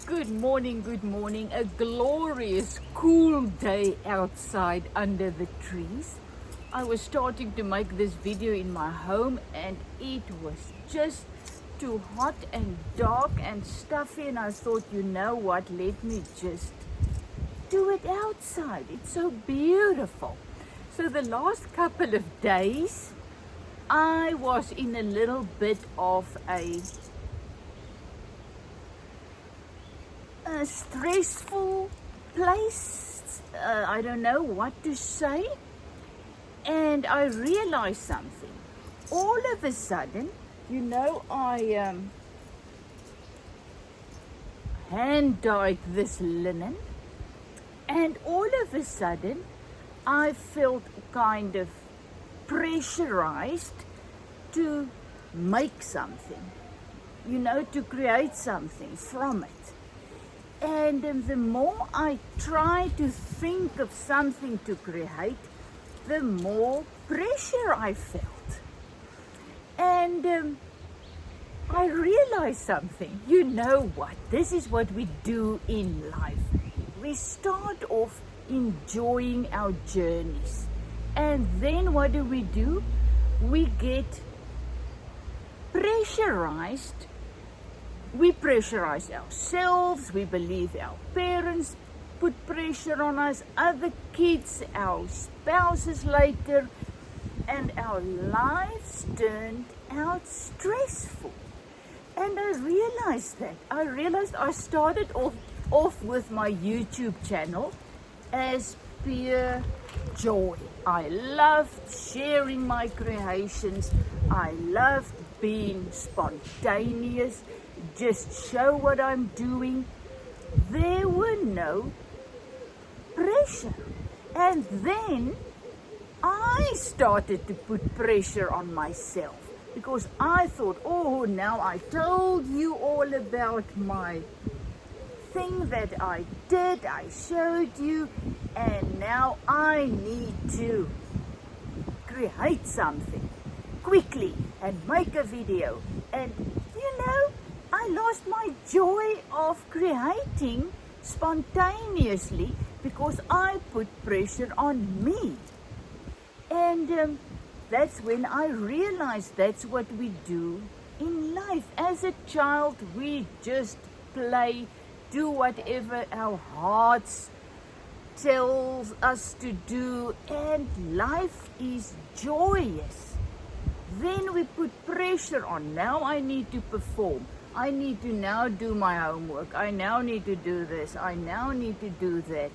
Good morning. A glorious, cool day outside under the trees. I was starting to make this video in my home and it was just too hot and dark and stuffy, and I thought, you know what, let me just do it outside. It's so beautiful. So the last couple of days I was in a little bit of a stressful place. I don't know what to say, and I realized something. All of a sudden, you know, I hand dyed this linen, and all of a sudden I felt kind of pressurized to make something, you know, to create something from it. And the more I try to think of something to create, the more pressure I felt. And I realized something. You know what? This is what we do in life. We start off enjoying our journeys. And then what do? We get pressurized. We pressurize ourselves. We believe our parents put pressure on us, other kids, our spouses later, and our lives turned out stressful. And I realized that. I started off with my YouTube channel as pure joy. I loved sharing my creations. I loved being spontaneous, just show what I'm doing. There were no pressure. And then I started to put pressure on myself, because I thought, oh, now I told you all about my thing that I did, I showed you, and now I need to create something quickly and make a video. And you know, I lost my joy of creating spontaneously because I put pressure on me. And that's when I realized that's what we do in life. As a child, we just play, do whatever our hearts tells us to do, and life is joyous. Then we put pressure on. Now I need to perform. I need to now do my homework. I now need to do this. I now need to do that.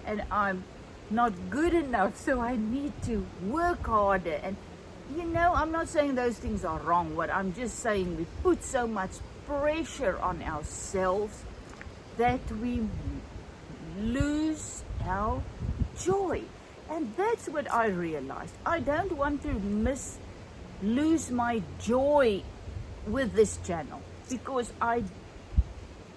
And I'm not good enough, so I need to work harder. And you know, I'm not saying those things are wrong. What I'm just saying, we put so much pressure on ourselves that we lose our joy. And that's what I realized. I don't want to lose my joy with this channel, because I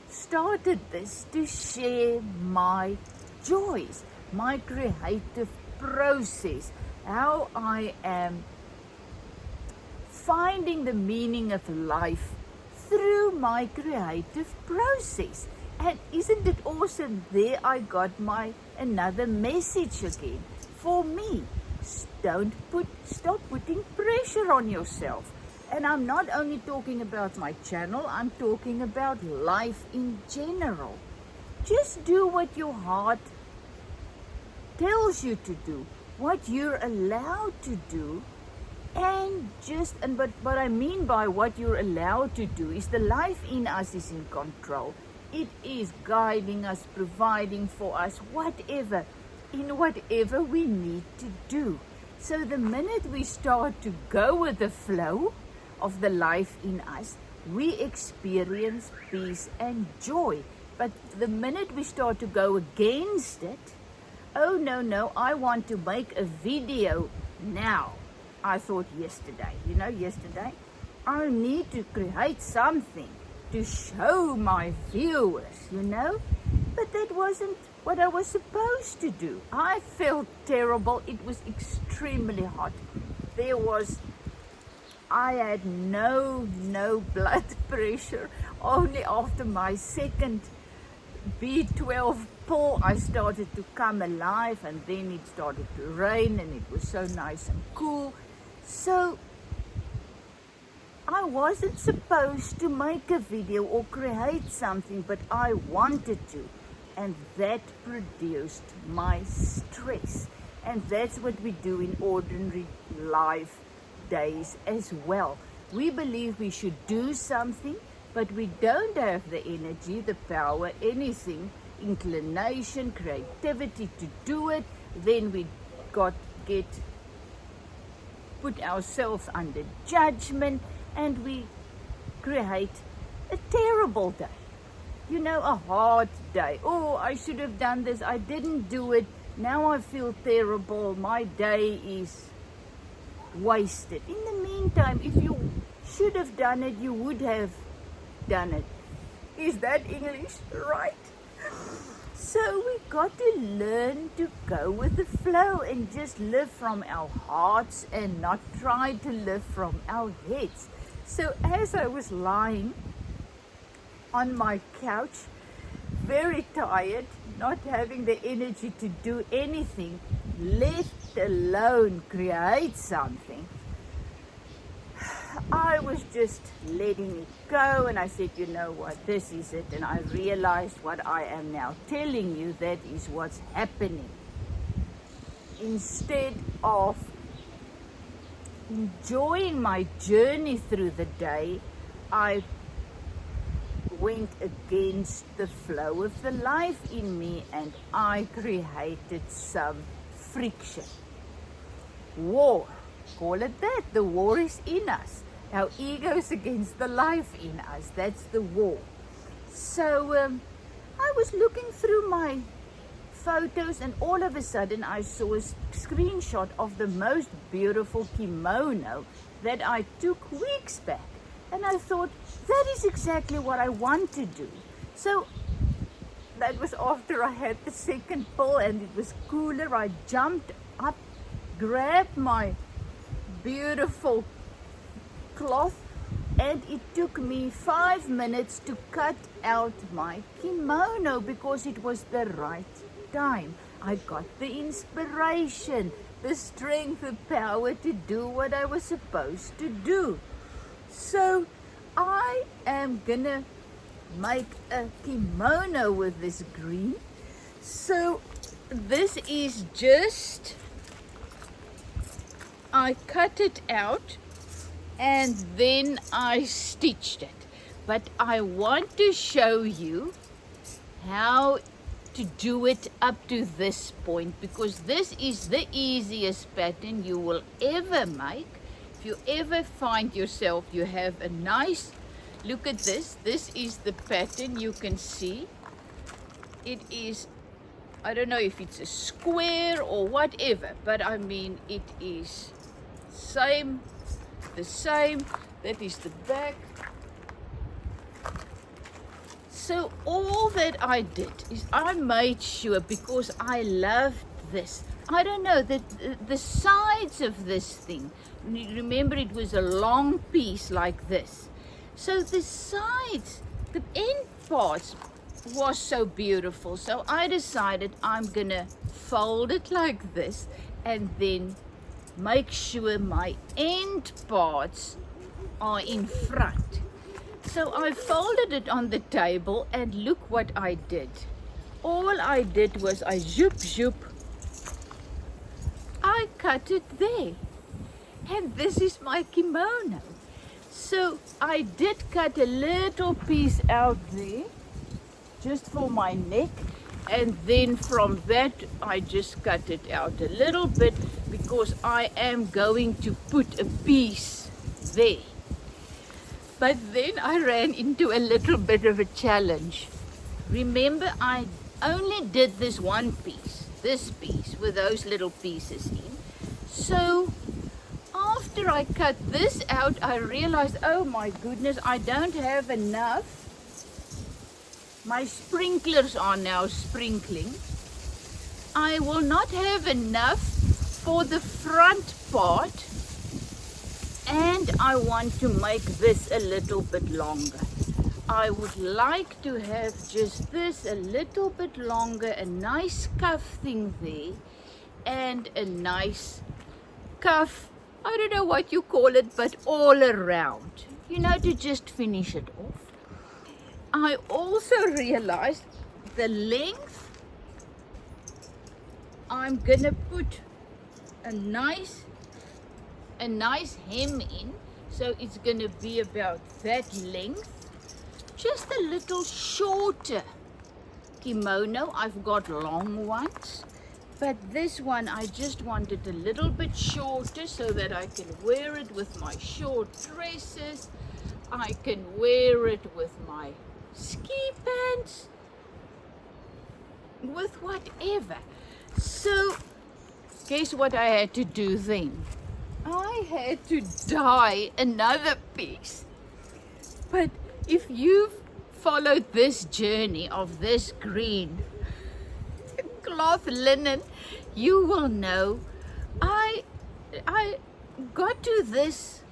started this to share my joys, my creative process, how I am finding the meaning of life through my creative process. And isn't it awesome? There I got another message again for me. Stop putting pressure on yourself. And I'm not only talking about my channel, I'm talking about life in general. Just do what your heart tells you to do, what you're allowed to do, but what I mean by what you're allowed to do is the life in us is in control. It is guiding us, providing for us, whatever we need to do. So the minute we start to go with the flow of the life in us, we experience peace and joy. But the minute we start to go against it, oh no, I want to make a video now. I thought yesterday, I need to create something to show my viewers, but that wasn't what I was supposed to do. I felt terrible. It was extremely hot. I had no blood pressure. Only after my second B12 pill, I started to come alive, and then it started to rain and it was so nice and cool. So I wasn't supposed to make a video or create something, but I wanted to, and that produced my stress. And that's what we do in ordinary life days as well. We believe we should do something, but we don't have the energy, the power, anything, inclination, creativity to do it. Then we put ourselves under judgment, and we create a terrible day. You know, a hard day. Oh, I should have done this. I didn't do it. Now I feel terrible. My day is wasted. In the meantime, if you should have done it, you would have done it. Is that English right? So we got to learn to go with the flow and just live from our hearts and not try to live from our heads. So as I was lying on my couch, very tired, not having the energy to do anything, let alone create something, I was just letting it go, and I said, you know what, this is it. And I realized what I am now telling you, that is what's happening. Instead of enjoying my journey through the day, I went against the flow of the life in me, and I created some friction. War, call it that. The war is in us. Our egos against the life in us. That's the war. So I was looking through my photos, and all of a sudden I saw a screenshot of the most beautiful kimono that I took weeks back. And I thought, that is exactly what I want to do. So that was after I had the second pill and it was cooler. I jumped up, grabbed my beautiful cloth, and it took me 5 minutes to cut out my kimono because it was the right time. I got the inspiration, the strength, the power to do what I was supposed to do. So I am gonna make a kimono with this green. So this is just, I cut it out and then I stitched it. But I want to show you how to do it up to this point, because this is the easiest pattern you will ever make. If you ever find yourself, you have a nice, look at this. This is the pattern. You can see it is, I don't know if it's a square or whatever, but I mean it is the same. That is the back. So all that I did is I made sure, because I loved this. I don't know, the sides of this thing, remember it was a long piece like this. So the sides, the end parts was so beautiful. So I decided I'm gonna fold it like this and then make sure my end parts are in front. So I folded it on the table, and look what I did. All I did was I zoop, I cut it there. And this is my kimono. So I did cut a little piece out there, just for my neck. And then from that, I just cut it out a little bit, because I am going to put a piece there. But then I ran into a little bit of a challenge. Remember, I only did this one piece, this piece, with those little pieces in. So after I cut this out, I realized, oh my goodness, I don't have enough. My sprinklers are now sprinkling. I will not have enough for the front part, and I want to make this a little bit longer. I would like to have just this a little bit longer, a nice cuff thing there, and a nice cuff, I don't know what you call it, but all around, you know, to just finish it off. I also realized the length, I'm gonna put a nice hem in, so it's gonna be about that length. Just a little shorter kimono. I've got long ones, but this one I just wanted a little bit shorter so that I can wear it with my short dresses. I can wear it with my ski pants, with whatever. So guess what I had to do then? I had to dye another piece. But if you've followed this journey of this green cloth linen, you will know I got to this,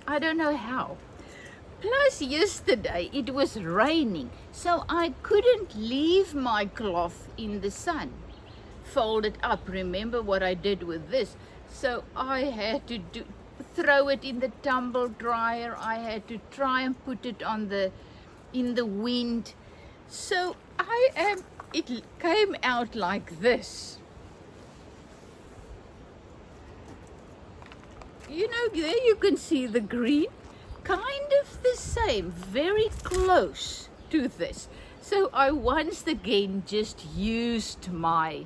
I don't know how. Plus yesterday it was raining, so I couldn't leave my cloth in the sun, fold it up. Remember what I did with this? So I had to throw it in the tumble dryer. I had to try and put it in the wind. So it came out like this. You know, there you can see the green, kind of the same, very close to this. So I once again just used my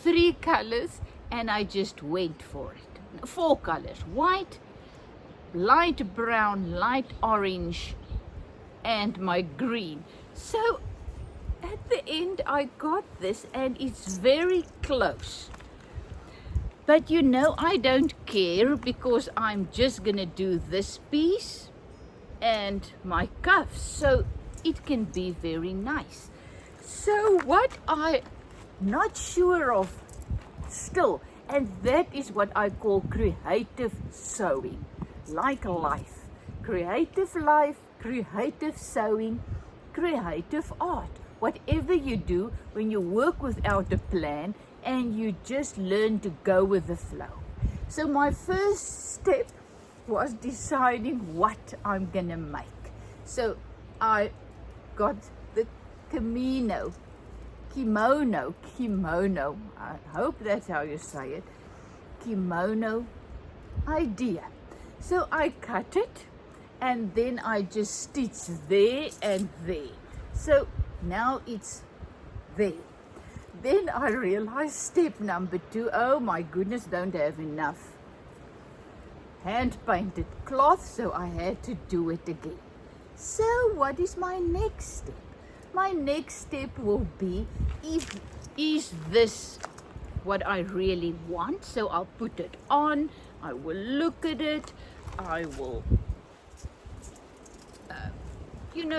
3 colors and I just went for it. 4 colors: white, light brown, light orange, and my green. So at the end I got this and it's very close. But you know, I don't care because I'm just gonna do this piece and my cuffs, so it can be very nice. So what I'm not sure of still, and that is what I call creative sewing, like life. Creative life, creative sewing, creative art. Whatever you do when you work without a plan and you just learn to go with the flow. So my first step was deciding what I'm gonna make. So I got the kimono, I hope that's how you say it, kimono idea. So I cut it and then I just stitched there and there. So now it's there. Then I realized step number 2, oh my goodness, don't have enough hand painted cloth, so I had to do it again. So what is my next step? My next step will be, is this what I really want? So I'll put it on, I will look at it, I will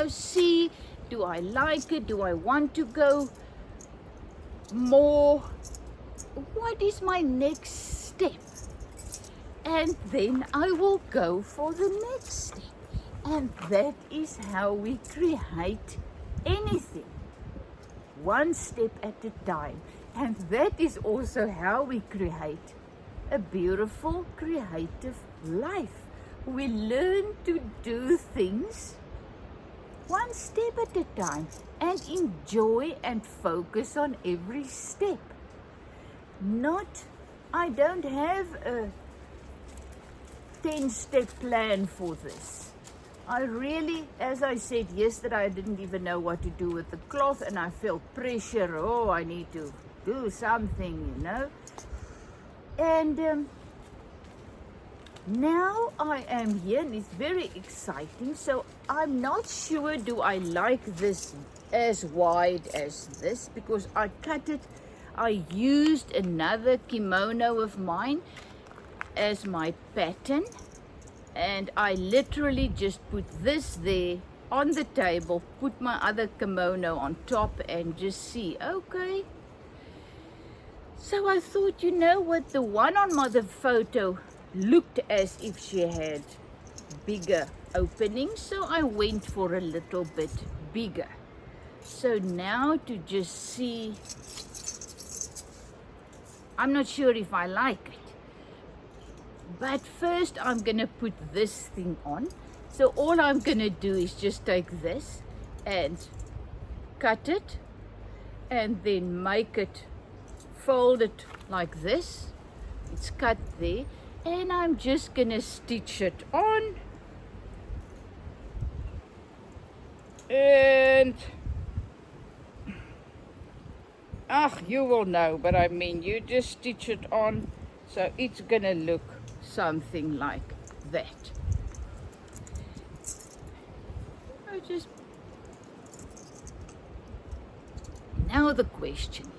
see, do I like it, do I want to go more, what is my next step? And then I will go for the next step. And that is how we create anything, one step at a time. And that is also how we create a beautiful creative life. We learn to do things one step at a time and enjoy and focus on every step. I don't have a 10-step plan for this. I really, as I said yesterday, I didn't even know what to do with the cloth and I felt pressure. Oh, I need to do something, And now I am here and it's very exciting. So I'm not sure, do I like this as wide as this? Because I cut it, I used another kimono of mine as my pattern. And I literally just put this there on the table, put my other kimono on top and just see, okay. So I thought, you know what, the one on the photo looked as if she had bigger opening, so I went for a little bit bigger. So now to just see, I'm not sure if I like it, but first I'm gonna put this thing on. So all I'm gonna do is just take this and cut it and then make it, fold it like this. It's cut there, and I'm just gonna stitch it on, and you will know, but I mean, you just stitch it on, so it's gonna look something like that. Now the question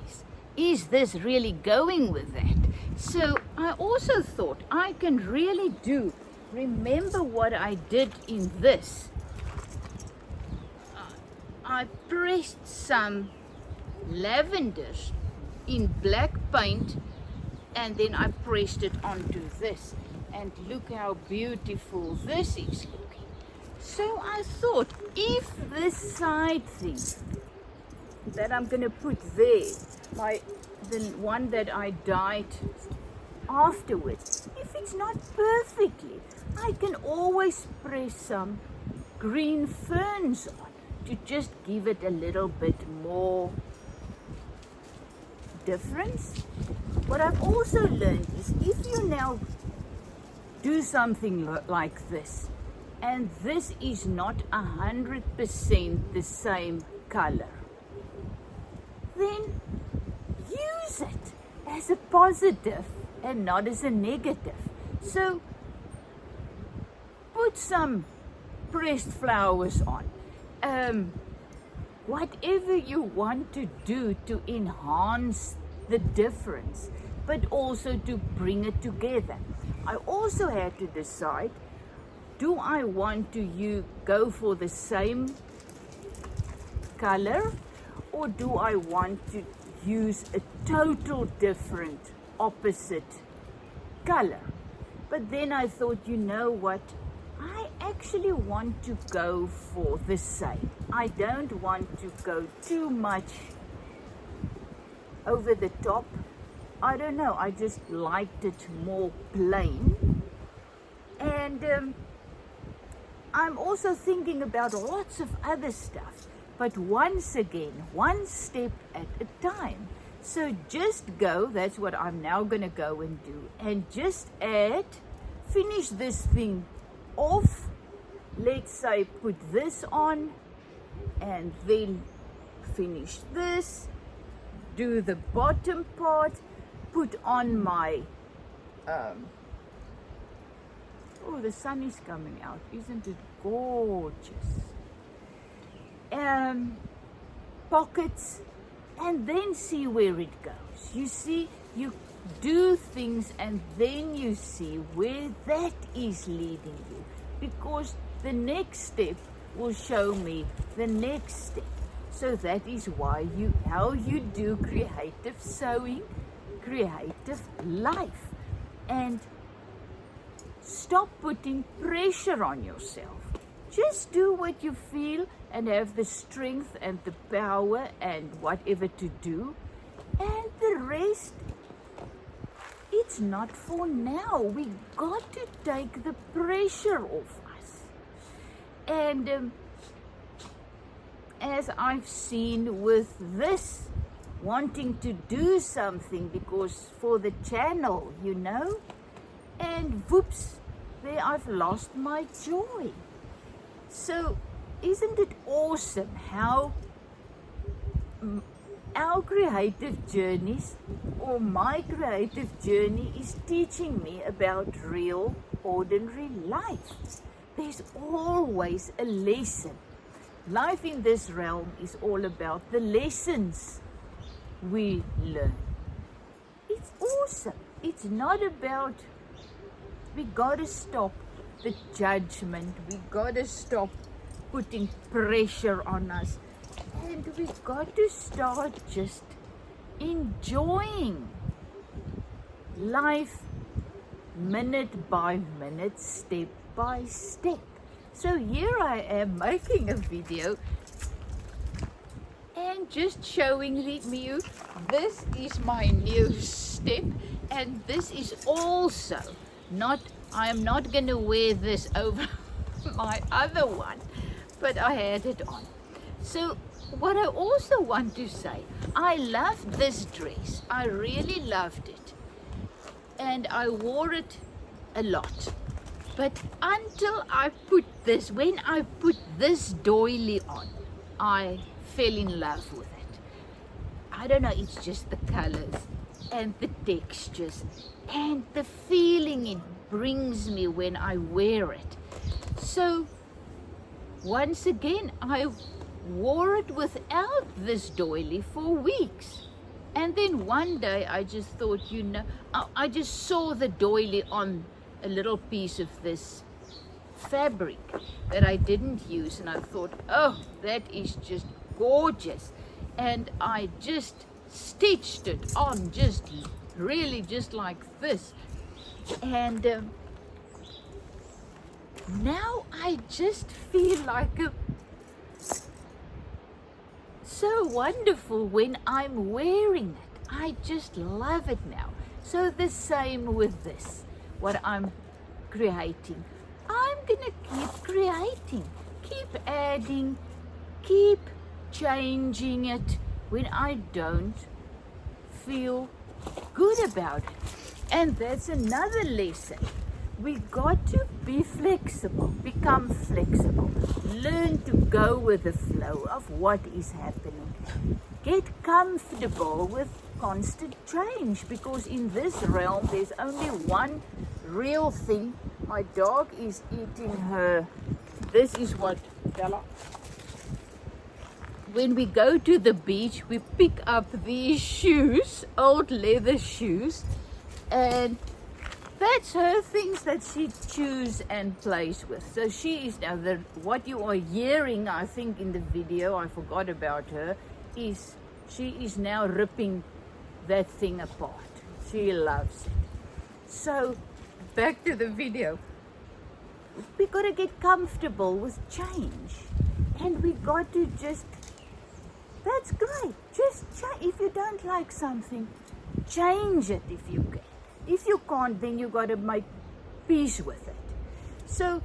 is this really going with that? So I also thought I can really remember what I did in this. I pressed some lavenders in black paint, and then I pressed it onto this, and look how beautiful this is looking. So I thought, if this side thing that I'm gonna put there, the one that I dyed afterwards, if it's not perfectly, I can always press some green ferns on to just give it a little bit more difference. What I've also learned is, if you now do something like this, and this is not 100% the same color, then use it as a positive and not as a negative. So put some pressed flowers on. Whatever you want to do to enhance the difference, but also to bring it together. I also had to decide, do I want to go for the same color, or do I want to use a total different opposite color? But then I thought, you know what, I actually want to go for the same. I don't want to go too much over the top. I don't know, I just liked it more plain. And I'm also thinking about lots of other stuff, but once again, one step at a time. So just go, that's what I'm now gonna go and do, and just finish this thing off. Let's say put this on, and then finish this, do the bottom part, put on my, oh, the sun is coming out, isn't it gorgeous? Pockets, and then see where it goes. You see, you do things and then you see where that is leading you, because the next step will show me the next step. So that is why how you do creative sewing, creative life, and stop putting pressure on yourself. Just do what you feel and have the strength and the power and whatever to do, and the rest, it's not for now. We got to take the pressure off us. And as I've seen with this, wanting to do something because for the channel, you know, and whoops, there I've lost my joy. So isn't it awesome how our creative journeys, or my creative journey, is teaching me about real, ordinary life? There's always a lesson. Life in this realm is all about the lessons we learn. It's awesome. It's not about, we gotta stop the judgment. We gotta stop putting pressure on us. And we got to start just enjoying life minute by minute, step by step. So here I am making a video and just showing you this is my new step, and this is also not, I am not going to wear this over my other one, but I had it on. So what I also want to say, I loved this dress. I really loved it. And I wore it a lot. But until I put this, when I put this doily on, I fell in love with it. I don't know, it's just the colors and the textures and the feeling it brings me when I wear it. So once again, I wore it without this doily for weeks. And then one day I just thought, you know, I just saw the doily on a little piece of this fabric that I didn't use, and I thought, oh, that is just gorgeous. And I just stitched it on, just really just like this. And now I just feel like so wonderful when I'm wearing it. I just love it now. So the same with this, what I'm creating. I'm gonna keep creating, keep adding, keep changing it when I don't feel good about it. And that's another lesson. We got to be flexible, become flexible, learn to go with the flow of what is happening. Get comfortable with constant change, because in this realm there's only one real thing. My dog is eating her, this is what, Bella. When we go to the beach, we pick up these shoes, old leather shoes, and that's her things that she chews and plays with. So she is now, what you are hearing, I think in the video, I forgot about her, is she is now ripping that thing apart. She loves it. So back to the video. We got to get comfortable with change, and we got to just, that's great. Just if you don't like something, change it if you can. If you can't, then you got to make peace with it. So,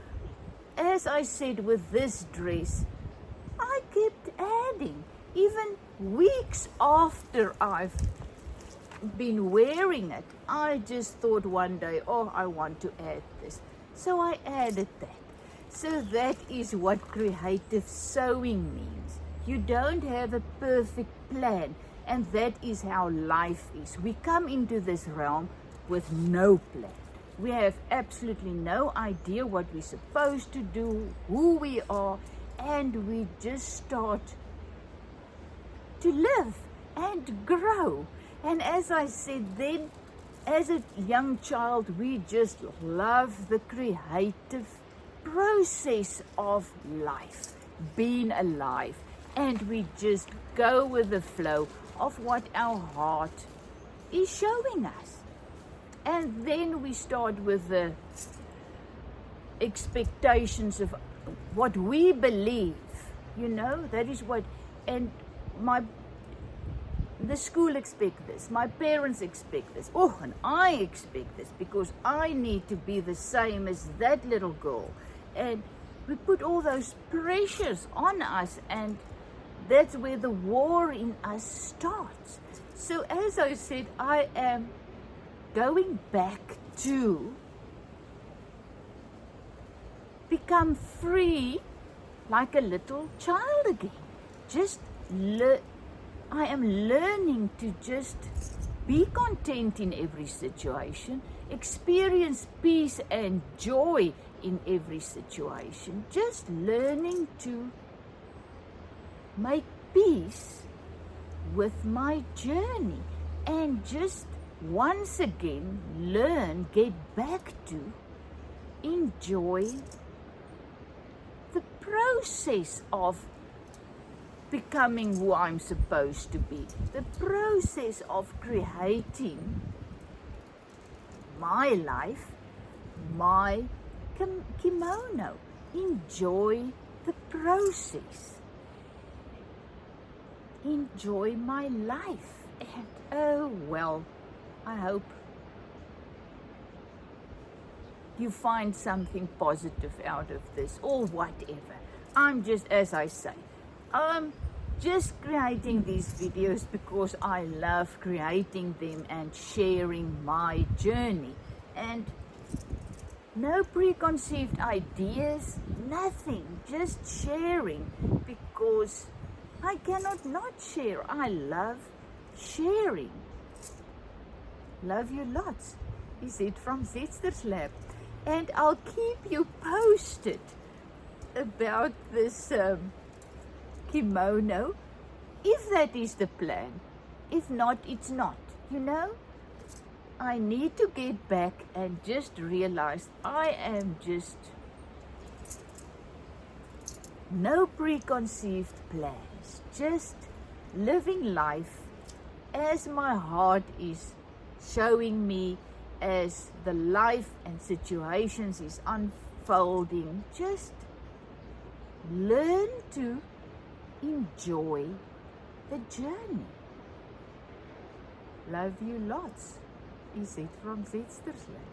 as I said with this dress, I kept adding. Even weeks after I've been wearing it, I just thought one day, oh, I want to add this. So I added that. So that is what creative sewing means. You don't have a perfect plan, and that is how life is. We come into this realm with no plan. We have absolutely no idea what we're supposed to do, who we are, and we just start to live and grow. And as I said then, as a young child, we just love the creative process of life, being alive, and we just go with the flow of what our heart is showing us. And then we start with the expectations of what we believe, you know, that is what, and the school expect this, my parents expect this, oh, and I expect this because I need to be the same as that little girl. And we put all those pressures on us, and that's where the war in us starts. So as I said, I am going back to become free like a little child again. I am learning to just be content in every situation, experience peace and joy in every situation, just learning to make peace with my journey, and just once again get back to enjoy the process of becoming who I'm supposed to be, the process of creating my life, my kimono, enjoy the process. Enjoy my life. And oh well, I hope you find something positive out of this or whatever. I'm just, as I say, I'm just creating these videos because I love creating them and sharing my journey. And no preconceived ideas, nothing, just sharing, because I cannot not share. I love sharing. Love you lots. Is it from Zetster's Lab? And I'll keep you posted about this kimono, if that is the plan. If not, it's not, you know. I need to get back and just realize I am just no preconceived plans, just living life as my heart is showing me, as the life and situations is unfolding. Just learn to enjoy the journey. Love you lots. Is it from Zetster's Lab?